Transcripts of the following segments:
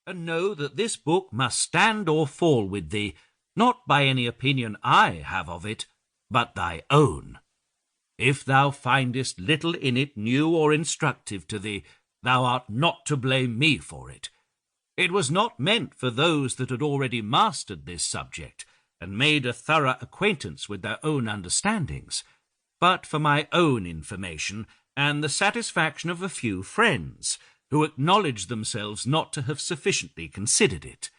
and know that this book must stand or fall with thee, not by any opinion I have of it, but thy own. If thou findest little in it new or instructive to thee, thou art not to blame me for it. It was not meant for those that had already mastered this subject, and made a thorough acquaintance with their own understandings, but for my own information, and the satisfaction of a few friends, who acknowledged themselves not to have sufficiently considered it.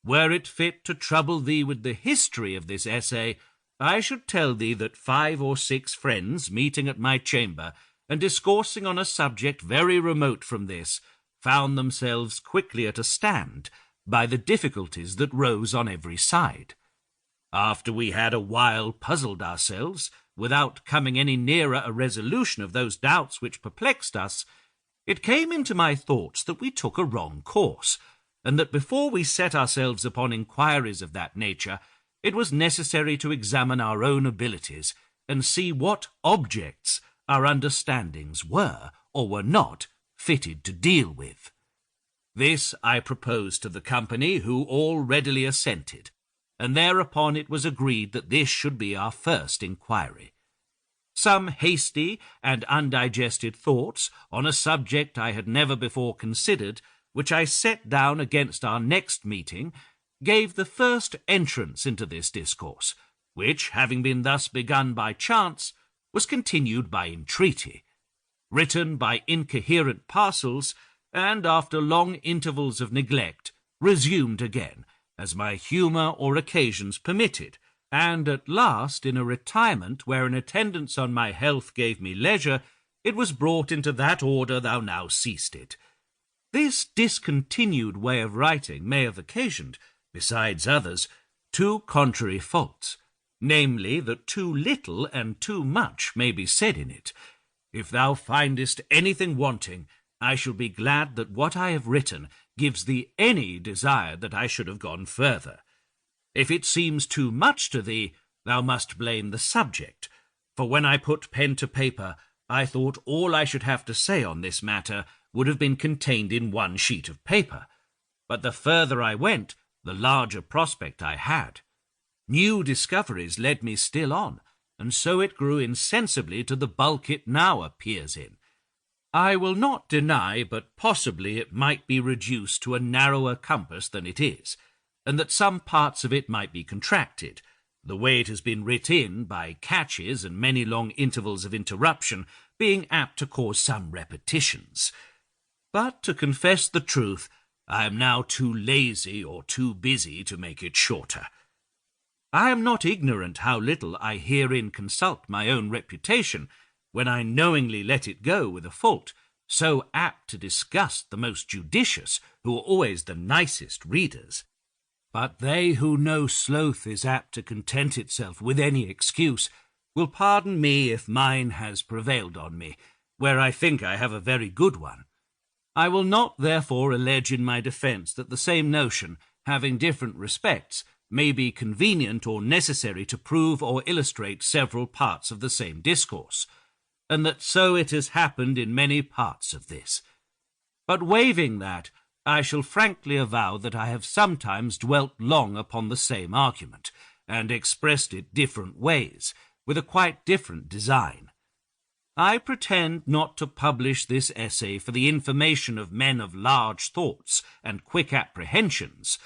Were it fit to trouble thee with the history of this essay, I should tell thee that 5 or 6 friends, meeting at my chamber, and discoursing on a subject very remote from this, found themselves quickly at a stand by the difficulties that rose on every side. After we had a while puzzled ourselves, without coming any nearer a resolution of those doubts which perplexed us, it came into my thoughts that we took a wrong course, and that before we set ourselves upon inquiries of that nature, it was necessary to examine our own abilities, and see what objects our understandings were, or were not, fitted to deal with. This I proposed to the company, who all readily assented, and thereupon it was agreed that this should be our first inquiry. Some hasty and undigested thoughts on a subject I had never before considered, which I set down against our next meeting, gave the first entrance into this discourse, which, having been thus begun by chance, was continued by entreaty, written by incoherent parcels, and after long intervals of neglect, resumed again, as my humour or occasions permitted, and at last, in a retirement where an attendance on my health gave me leisure, it was brought into that order thou now seest it. This discontinued way of writing may have occasioned, besides others, 2 contrary faults, namely, that too little and too much may be said in it. If thou findest anything wanting, I shall be glad that what I have written gives thee any desire that I should have gone further. If it seems too much to thee, thou must blame the subject, for when I put pen to paper, I thought all I should have to say on this matter would have been contained in 1 sheet of paper. But the further I went, the larger prospect I had. New discoveries led me still on, and so it grew insensibly to the bulk it now appears in. I will not deny but possibly it might be reduced to a narrower compass than it is, and that some parts of it might be contracted, the way it has been writ in by catches and many long intervals of interruption being apt to cause some repetitions. But, to confess the truth, I am now too lazy or too busy to make it shorter. I am not ignorant how little I herein consult my own reputation, when I knowingly let it go with a fault, so apt to disgust the most judicious, who are always the nicest readers. But they who know sloth is apt to content itself with any excuse will pardon me if mine has prevailed on me, where I think I have a very good one. I will not therefore allege in my defence that the same notion, having different respects, may be convenient or necessary to prove or illustrate several parts of the same discourse, and that so it has happened in many parts of this. But waiving that, I shall frankly avow that I have sometimes dwelt long upon the same argument, and expressed it different ways, with a quite different design. I pretend not to publish this essay for the information of men of large thoughts and quick apprehensions.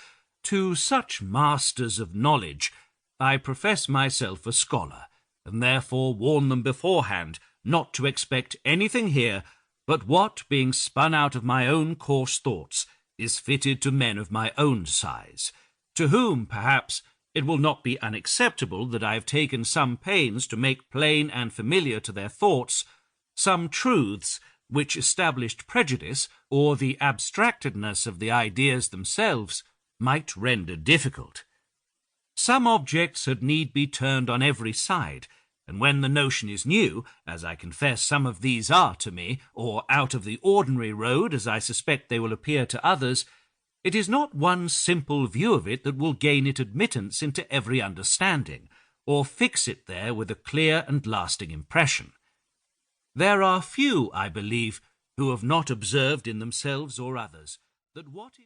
To such masters of knowledge I profess myself a scholar, and therefore warn them beforehand not to expect anything here but what, being spun out of my own coarse thoughts, is fitted to men of my own size, to whom, perhaps, it will not be unacceptable that I have taken some pains to make plain and familiar to their thoughts some truths which established prejudice, or the abstractedness of the ideas themselves, might render difficult. Some objects had need be turned on every side, and when the notion is new, as I confess some of these are to me, or out of the ordinary road, as I suspect they will appear to others, it is not one simple view of it that will gain it admittance into every understanding, or fix it there with a clear and lasting impression. There are few, I believe, who have not observed in themselves or others that what